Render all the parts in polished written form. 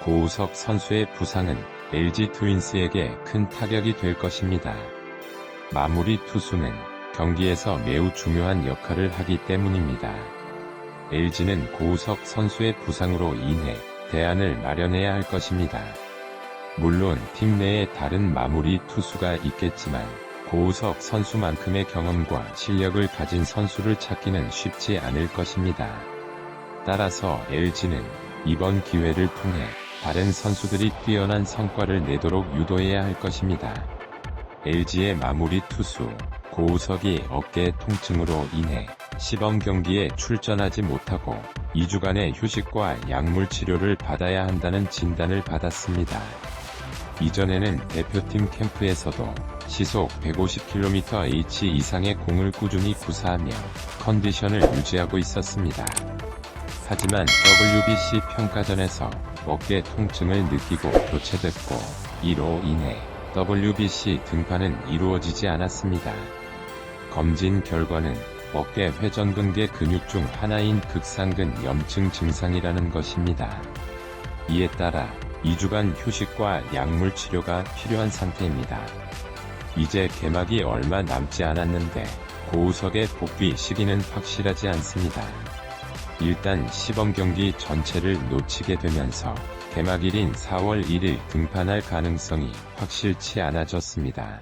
고우석 선수의 부상은 LG 트윈스에게 큰 타격이 될 것입니다. 마무리 투수는 경기에서 매우 중요한 역할을 하기 때문입니다. LG는 고우석 선수의 부상으로 인해 대안을 마련해야 할 것입니다. 물론 팀 내에 다른 마무리 투수가 있겠지만 고우석 선수만큼의 경험과 실력을 가진 선수를 찾기는 쉽지 않을 것입니다. 따라서 LG는 이번 기회를 통해 다른 선수들이 뛰어난 성과를 내도록 유도해야 할 것입니다. LG의 마무리 투수 고우석이 어깨 통증으로 인해 시범 경기에 출전하지 못하고 2주간의 휴식과 약물 치료를 받아야 한다는 진단을 받았습니다. 이전에는 대표팀 캠프에서도 시속 150km/h 이상의 공을 꾸준히 구사하며 컨디션을 유지하고 있었습니다. 하지만 WBC 평가전에서 어깨 통증을 느끼고 교체됐고 이로 인해 WBC 등판은 이루어지지 않았습니다. 검진 결과는 어깨 회전근개 근육 중 하나인 극상근 염증 증상이라는 것입니다. 이에 따라 2주간 휴식과 약물 치료가 필요한 상태입니다. 이제 개막이 얼마 남지 않았는데 고우석의 복귀 시기는 확실하지 않습니다. 일단 시범 경기 전체를 놓치게 되면서 개막일인 4월 1일 등판할 가능성이 확실치 않아졌습니다.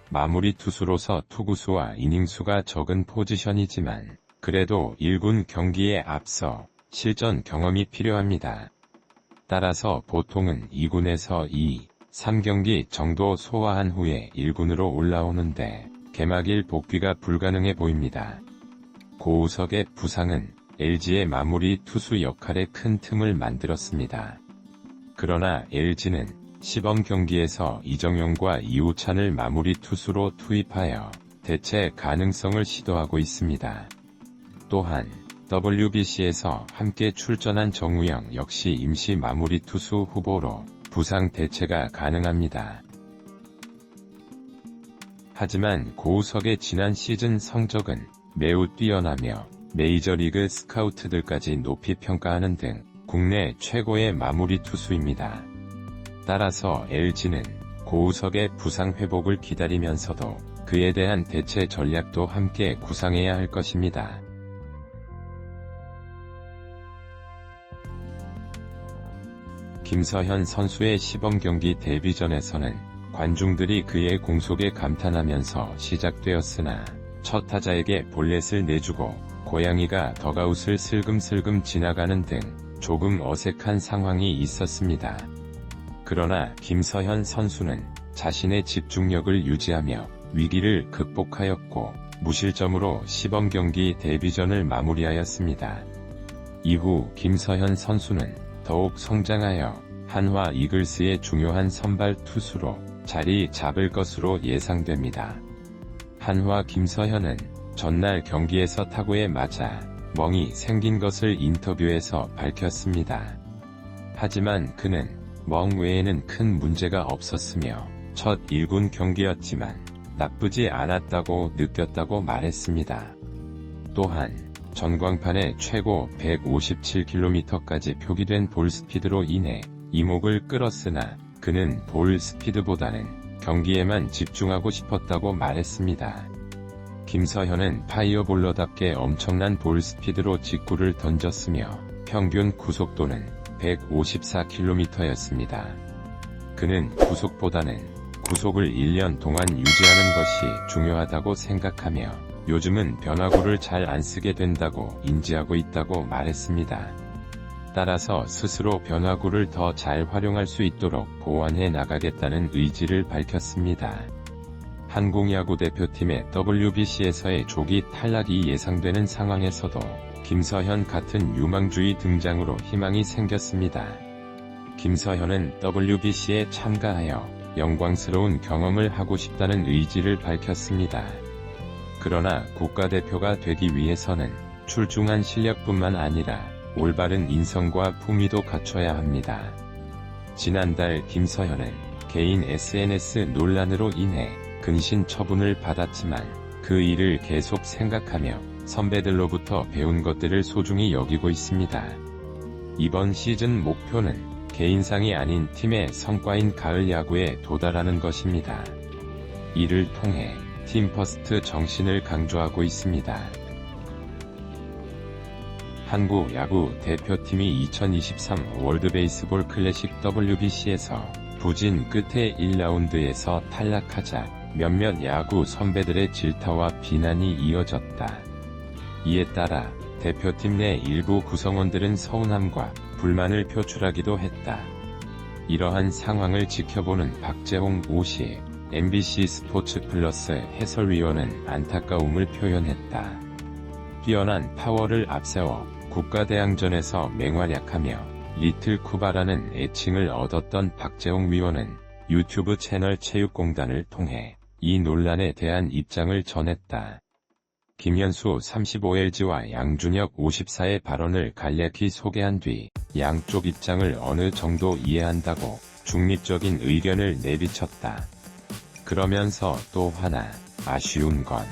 마무리 투수로서 투구수와 이닝수가 적은 포지션이지만 그래도 1군 경기에 앞서 실전 경험이 필요합니다. 따라서 보통은 2군에서 2, 3경기 정도 소화한 후에 1군으로 올라오는데 개막일 복귀가 불가능해 보입니다. 고우석의 부상은 LG의 마무리 투수 역할에 큰 틈을 만들었습니다. 그러나 LG는 시범 경기에서 이정용과 이우찬을 마무리 투수로 투입하여 대체 가능성을 시도하고 있습니다. 또한 WBC에서 함께 출전한 정우영 역시 임시 마무리 투수 후보로 부상 대체가 가능합니다. 하지만 고우석의 지난 시즌 성적은 매우 뛰어나며 메이저리그 스카우트들까지 높이 평가하는 등 국내 최고의 마무리 투수입니다. 따라서 LG는 고우석의 부상 회복을 기다리면서도 그에 대한 대체 전략도 함께 구상해야 할 것입니다. 김서현 선수의 시범 경기 데뷔전에서는 관중들이 그의 공속에 감탄하면서 시작되었으나 첫 타자에게 볼넷을 내주고 고양이가 더가웃을 슬금슬금 지나가는 등 조금 어색한 상황이 있었습니다. 그러나 김서현 선수는 자신의 집중력을 유지하며 위기를 극복하였고 무실점으로 시범 경기 데뷔전을 마무리하였습니다. 이후 김서현 선수는 더욱 성장하여 한화 이글스의 중요한 선발 투수로 자리 잡을 것으로 예상됩니다. 한화 김서현은 전날 경기에서 타구에 맞아 멍이 생긴 것을 인터뷰에서 밝혔습니다. 하지만 그는 멍 외에는 큰 문제가 없었으며 첫 1군 경기였지만 나쁘지 않았다고 느꼈다고 말했습니다. 또한 전광판에 최고 157km까지 표기된 볼 스피드로 인해 이목을 끌었으나 그는 볼 스피드보다는 경기에만 집중하고 싶었다고 말했습니다. 김서현은 파이어볼러답게 엄청난 볼 스피드로 직구를 던졌으며 평균 구속도는 154km였습니다. 그는 구속보다는 구속을 1년 동안 유지하는 것이 중요하다고 생각하며 요즘은 변화구를 잘 안 쓰게 된다고 인지하고 있다고 말했습니다. 따라서 스스로 변화구를 더 잘 활용할 수 있도록 보완해 나가겠다는 의지를 밝혔습니다. 한국야구 대표팀의 WBC에서의 조기 탈락이 예상되는 상황에서도 김서현 같은 유망주의 등장으로 희망이 생겼습니다. 김서현은 WBC에 참가하여 영광스러운 경험을 하고 싶다는 의지를 밝혔습니다. 그러나 국가대표가 되기 위해서는 출중한 실력뿐만 아니라 올바른 인성과 품위도 갖춰야 합니다. 지난달 김서현은 개인 SNS 논란으로 인해 근신 처분을 받았지만 그 일을 계속 생각하며 선배들로부터 배운 것들을 소중히 여기고 있습니다. 이번 시즌 목표는 개인상이 아닌 팀의 성과인 가을 야구에 도달하는 것입니다. 이를 통해 팀 퍼스트 정신을 강조하고 있습니다. 한국 야구 대표팀이 2023 월드베이스볼 클래식 WBC에서 부진 끝에 1라운드에서 탈락하자 몇몇 야구 선배들의 질타와 비난이 이어졌다. 이에 따라 대표팀 내 일부 구성원들은 서운함과 불만을 표출하기도 했다. 이러한 상황을 지켜보는 박재홍 오씨 MBC 스포츠 플러스 해설위원은 안타까움을 표현했다. 뛰어난 파워를 앞세워 국가대항전에서 맹활약하며 리틀 쿠바라는 애칭을 얻었던 박재홍 위원은 유튜브 채널 체육공단을 통해 이 논란에 대한 입장을 전했다. 김현수 35LG와 양준혁 54의 발언을 간략히 소개한 뒤 양쪽 입장을 어느 정도 이해한다고 중립적인 의견을 내비쳤다. 그러면서 또 하나 아쉬운 건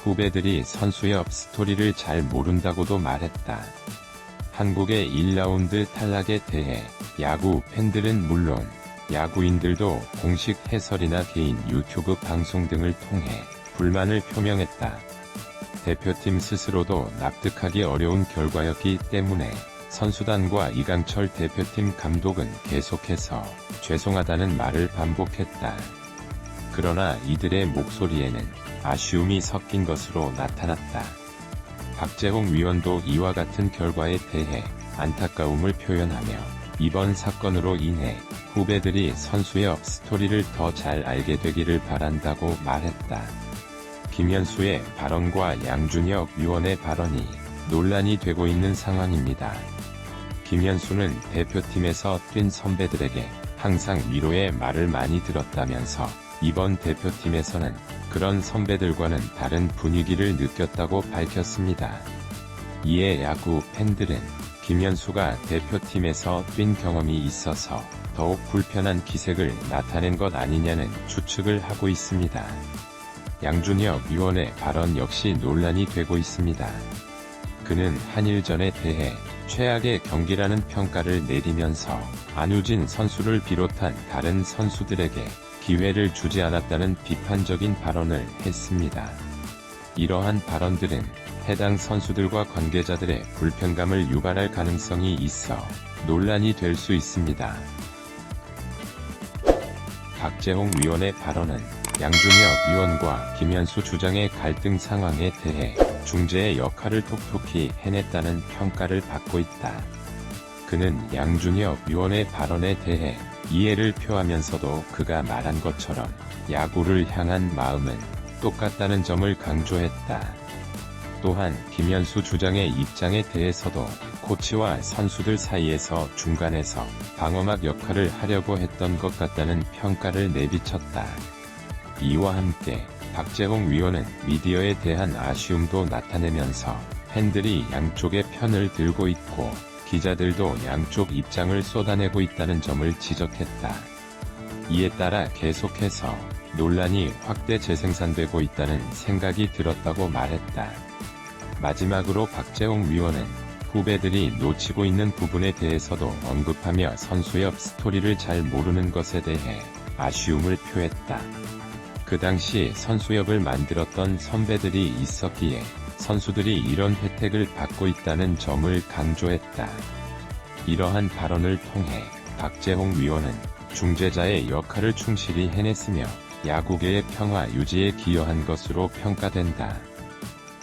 후배들이 선수 옆 스토리를 잘 모른다고도 말했다. 한국의 1라운드 탈락에 대해 야구 팬들은 물론 야구인들도 공식 해설이나 개인 유튜브 방송 등을 통해 불만을 표명했다. 대표팀 스스로도 납득하기 어려운 결과였기 때문에 선수단과 이강철 대표팀 감독은 계속해서 죄송하다는 말을 반복했다. 그러나 이들의 목소리에는 아쉬움이 섞인 것으로 나타났다. 박재홍 위원도 이와 같은 결과에 대해 안타까움을 표현하며 이번 사건으로 인해 후배들이 선수 옆 스토리를 더 잘 알게 되기를 바란다고 말했다. 김현수의 발언과 양준혁 위원의 발언이 논란이 되고 있는 상황입니다. 김현수는 대표팀에서 뛴 선배들에게 항상 위로의 말을 많이 들었다면서 이번 대표팀에서는 그런 선배들과는 다른 분위기를 느꼈다고 밝혔습니다. 이에 야구 팬들은 김현수가 대표팀에서 뛴 경험이 있어서 더욱 불편한 기색을 나타낸 것 아니냐는 추측을 하고 있습니다. 양준혁 위원의 발언 역시 논란이 되고 있습니다. 그는 한일전에 대해 최악의 경기라는 평가를 내리면서 안우진 선수를 비롯한 다른 선수들에게 기회를 주지 않았다는 비판적인 발언을 했습니다. 이러한 발언들은 해당 선수들과 관계자들의 불편감을 유발할 가능성이 있어 논란이 될 수 있습니다. 박재홍 위원의 발언은 양준혁 위원과 김현수 주장의 갈등 상황에 대해 중재의 역할을 톡톡히 해냈다는 평가를 받고 있다. 그는 양준혁 위원의 발언에 대해 이해를 표하면서도 그가 말한 것처럼 야구를 향한 마음은 똑같다는 점을 강조했다. 또한 김현수 주장의 입장에 대해서도 코치와 선수들 사이에서 중간에서 방어막 역할을 하려고 했던 것 같다는 평가를 내비쳤다. 이와 함께 박재홍 위원은 미디어에 대한 아쉬움도 나타내면서 팬들이 양쪽의 편을 들고 있고 기자들도 양쪽 입장을 쏟아내고 있다는 점을 지적했다. 이에 따라 계속해서 논란이 확대 재생산되고 있다는 생각이 들었다고 말했다. 마지막으로 박재홍 위원은 후배들이 놓치고 있는 부분에 대해서도 언급하며 선수 옆 스토리를 잘 모르는 것에 대해 아쉬움을 표했다. 그 당시 선수 옆을 만들었던 선배들이 있었기에 선수들이 이런 혜택을 받고 있다는 점을 강조했다. 이러한 발언을 통해 박재홍 위원은 중재자의 역할을 충실히 해냈으며 야구계의 평화 유지에 기여한 것으로 평가된다.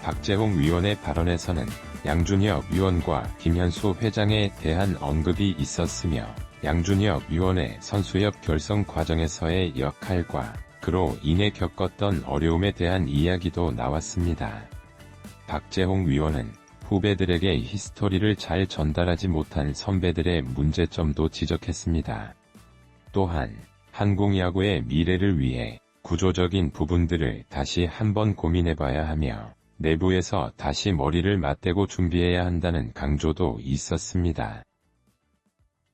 박재홍 위원의 발언에서는 양준혁 위원과 김현수 회장에 대한 언급이 있었으며 양준혁 위원의 선수협 결성 과정에서의 역할과 그로 인해 겪었던 어려움에 대한 이야기도 나왔습니다. 박재홍 위원은 후배들에게 히스토리를 잘 전달하지 못한 선배들의 문제점도 지적했습니다. 또한 한국 야구의 미래를 위해 구조적인 부분들을 다시 한번 고민해봐야 하며 내부에서 다시 머리를 맞대고 준비해야 한다는 강조도 있었습니다.